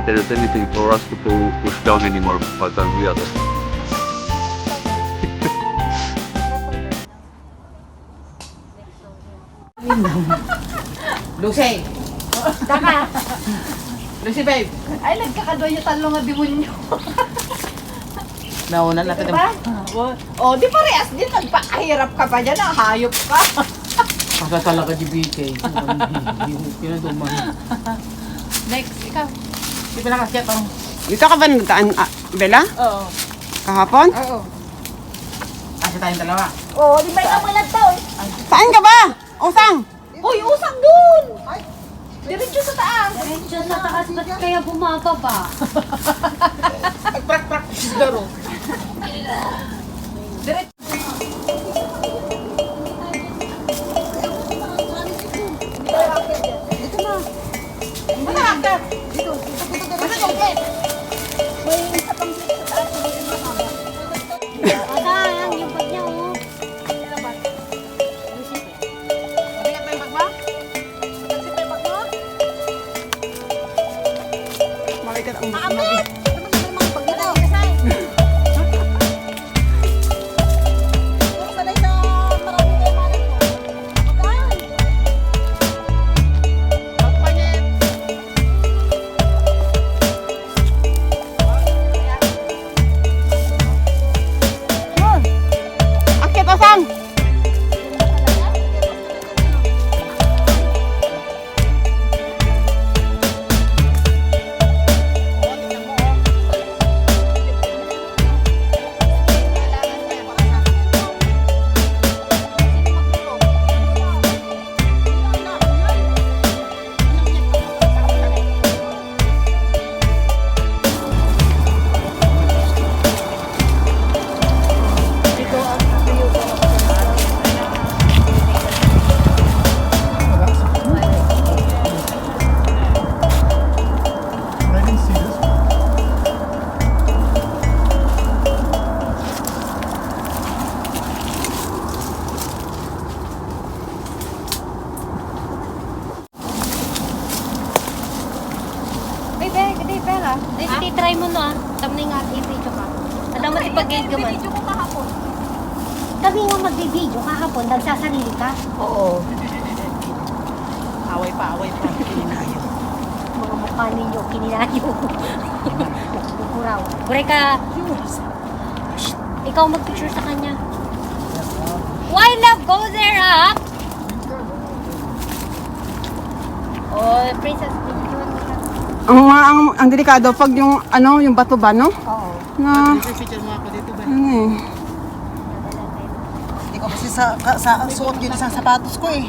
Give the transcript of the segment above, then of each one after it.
there's anything for us to push down anymore, but we are there. Lucy! Taka! Lucy, babe! Ay, nagkakadoy yung talo nga demonyo. Nauna natin. Diba? O, di parehas din. Nagpakahirap ka pa dyan. Hayop ka. Kasa talaga di BK. Pinaduman. Next, ikaw. Di ba nakasya ito? Dito ka ba nagdaan, Bella? Oo. Kahapon? Oo. Kasi tayong dalawa. Oo, di ba ikaw malag tao eh? Saan ka ba? Usang! Uy, usang dun! Diretso sa taas. Diretso sa taas, ba't kaya bumababa? Nag-practice laro. Diretso. Wala ka. Dito. Wala yung plate. May isa pang plate sa taas. Asang, yung bag niya, oh. Mabigat ba yung bag mo? Mabigat ba yung bag mo? Mabigat ang Makamit! Akit, Usang! Bebe, gede pera. Ay, titry mo no, ah. Tamay nga, i-video ka. Alam mo, ipag-game ka man. Video ko kahapon. Kami nga mag-video kahapon, nagsasarili ka. Oo. Away pa. Kininayo. Mga mukha ninyo, kininayo. Bukuraw. Buray ka. Shh, ikaw mag-picture sa kanya. Why love go there, ah? Oh, princess, picture mo siya. Ang delikado pag yung yung bato ba, no? Oo. Na Picture mo ako dito, babe. ano eh. Hindi ko kasi sa suot yun isang sapatos ko eh.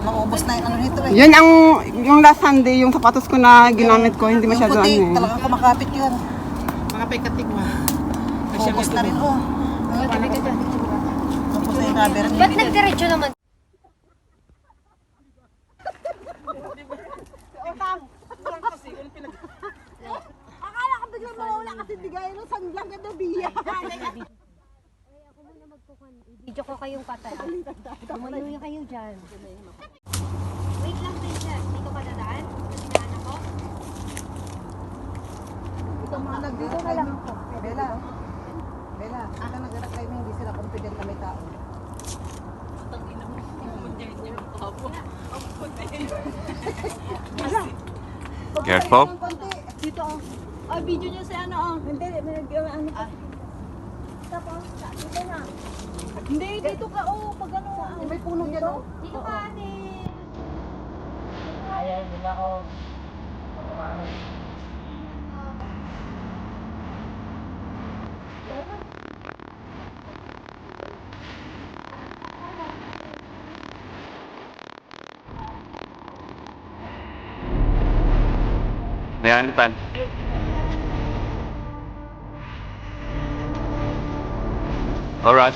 Maubos na yung ano nito eh. Yun yung last Sunday, yung sapatos ko na ginamit ko, hindi masyado Yung puti, ano eh. talagang kumakapit yun. Mga pekatik mo. Ubos na rin oh. Ubos na yung rubber. Ba't nagdiretso naman? Akala ka biglang mawala kasi di gaya nung sanglang ka biya. Ay, ako muna magkukan. I-video ko kayong patay. Tumayo kayo dyan. Wait lang, princess. Dito ka dadaan? Kasi ako. Ito mga nag-drive mo. Bella. Bella, ito nag-drive mo, hindi sila confident na may tao. Careful. Dito oh. Ay, video niya sa ano oh. Hindi, ano pa. Tapos, dito na. Hindi, dito ka oh. Pag ano. May puno dyan oh. Dito ka, ate. Ayan, nila ako. Ayan, pan. Alright.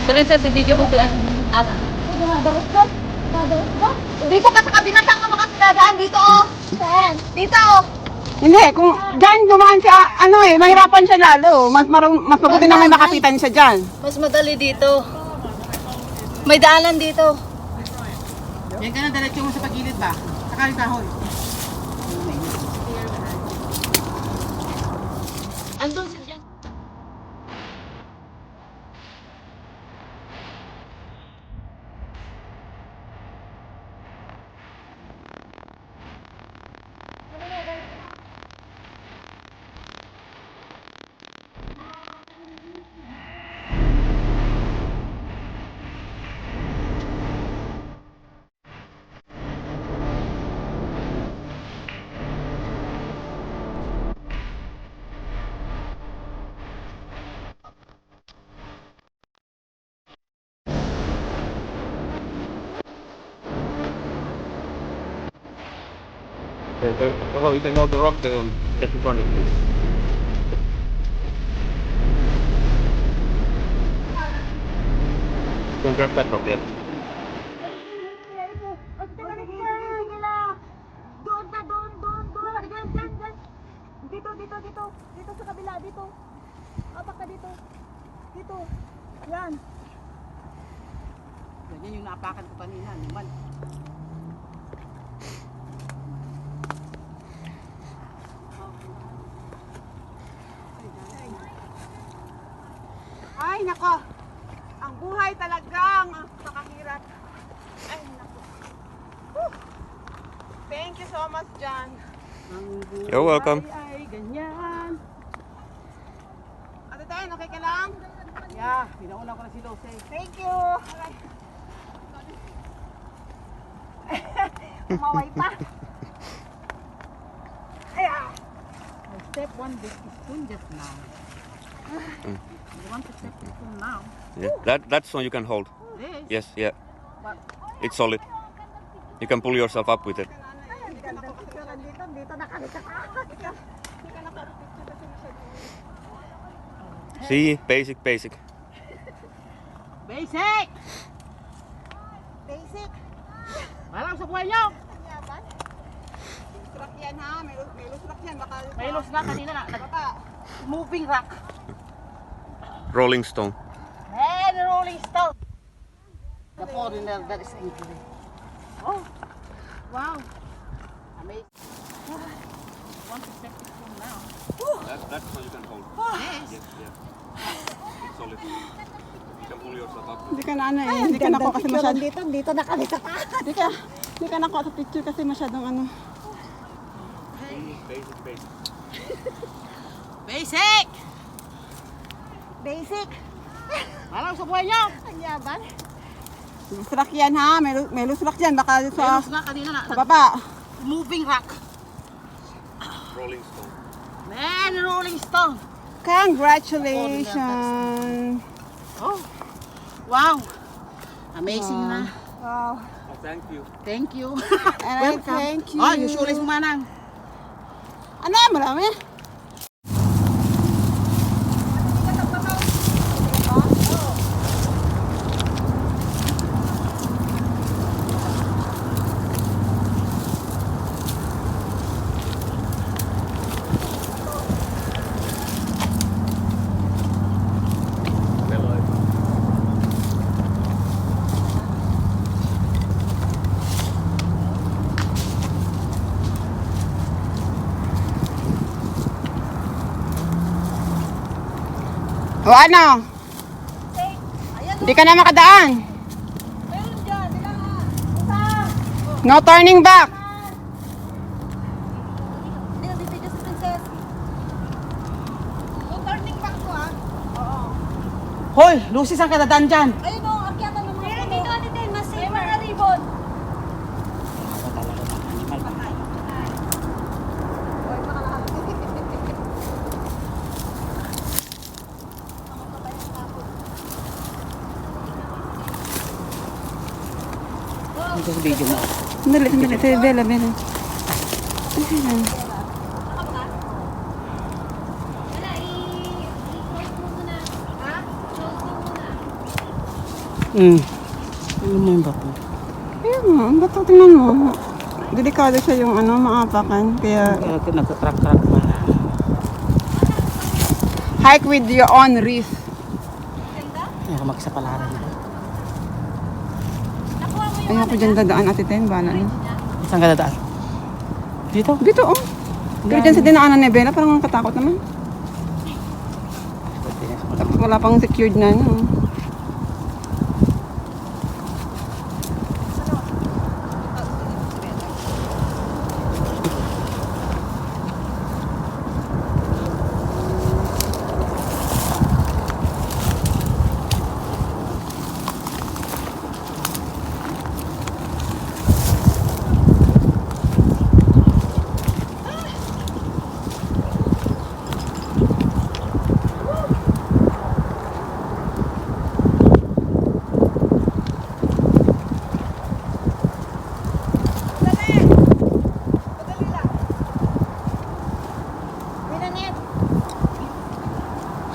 Princess, video ko sila. At, Darot ka? Darot ka? Dito ka sa kabila, saan ka makakadaan? Dito, oh. Saan? Dito, oh. Hindi, kung dyan dumaan siya, ano eh, mahirapan siya lalo. Mas mabuti na may makapitan siya dyan. Mas madali dito. May daanan dito. Yan ka na, diretso mo sa pagilid ba? Saka yung kahoy. Andun siya dyan. Oh, you can know the rock just in front of you. Don't grab that rock yet. Dito sa kabila, dito. Apak ka dito. Dito. Yan. Ganyan yung naapakan ko kanina. Naman. Ay, nako. Ang buhay talagang nakahirap. Ay, nako. Whew. Thank you so much, John. You're welcome. Ay, ganyan. Ate Ten, okay ka lang? Yeah, pinauna ko na si Lose. Thank you. Umaway pa. I step one big spoon just now. You want to step the spoon now? Yeah, that's one you can hold. This? Yes, yeah. It's solid. You can pull yourself up with it. See, basic. Basic! Basic. Malang sa buhay niyo! Lusrak yan ha. May lusrak yan. Baka May loss na kanina na. baka Moving rock. Rolling stone. And rolling stone. The foreigner that is angry. Oh, wow. Amazing. Want to step the spoon now? That's one you can hold. Yes. Yes, yeah. It's solid. You can pull yourself up. hindi ka na ano eh. Hindi ka na ako kasi masyadong. Dito na kami sa Hindi ka na ako sa picture kasi masyadong ano. Basic. Basic! basic. Malang sa buhay niyo! Ang yaman. Lusrak yan ha. May lusrak yan. Baka May sa loss na kanina na. baba. Moving rock. Rolling stone. Man, rolling stone. Congratulations. Oh, wow. Amazing na. Wow. Oh, thank you. Thank you. And I thank you. Oh, yung shoelace mo manang. Ano yan? Marami? O ano? Hindi ka na makadaan. Meron dyan. Dila nga. Isa. No turning back. Dito, dito sa princess. Yung turning back ko ah. Hoy, Lucy, saan ka dadaan dyan? Ayun o, akyatan ng mga puno. Dito, dito, mas safe. May mga ribbon. Ito sa video mo. Sandali. Bella. Wala, i-close mo muna. Ha? Close mo muna. Ano mo yung bato? Ayun. ba't tingnan mo? Delikado siya yung ano, maapakan. Kaya Nagka-crack-crack pa. hike with your own risk. Ayaw magsapalaran na. Ayoko dyan dadaan, Ate Ten. Bala na. Saan ka dadaan? Dito? Dito, oh. Pero dyan sa dinaanan ni Bella, parang katakot naman. Tapos wala pang secured na, ano.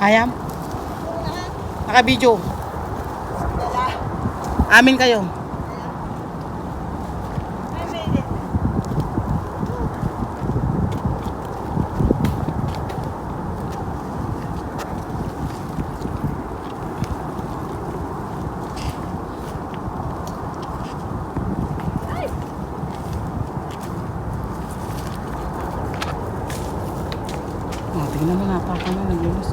Kaya? Naka-video. Amin kayo. Tingnan mo, napakan na, naglulus.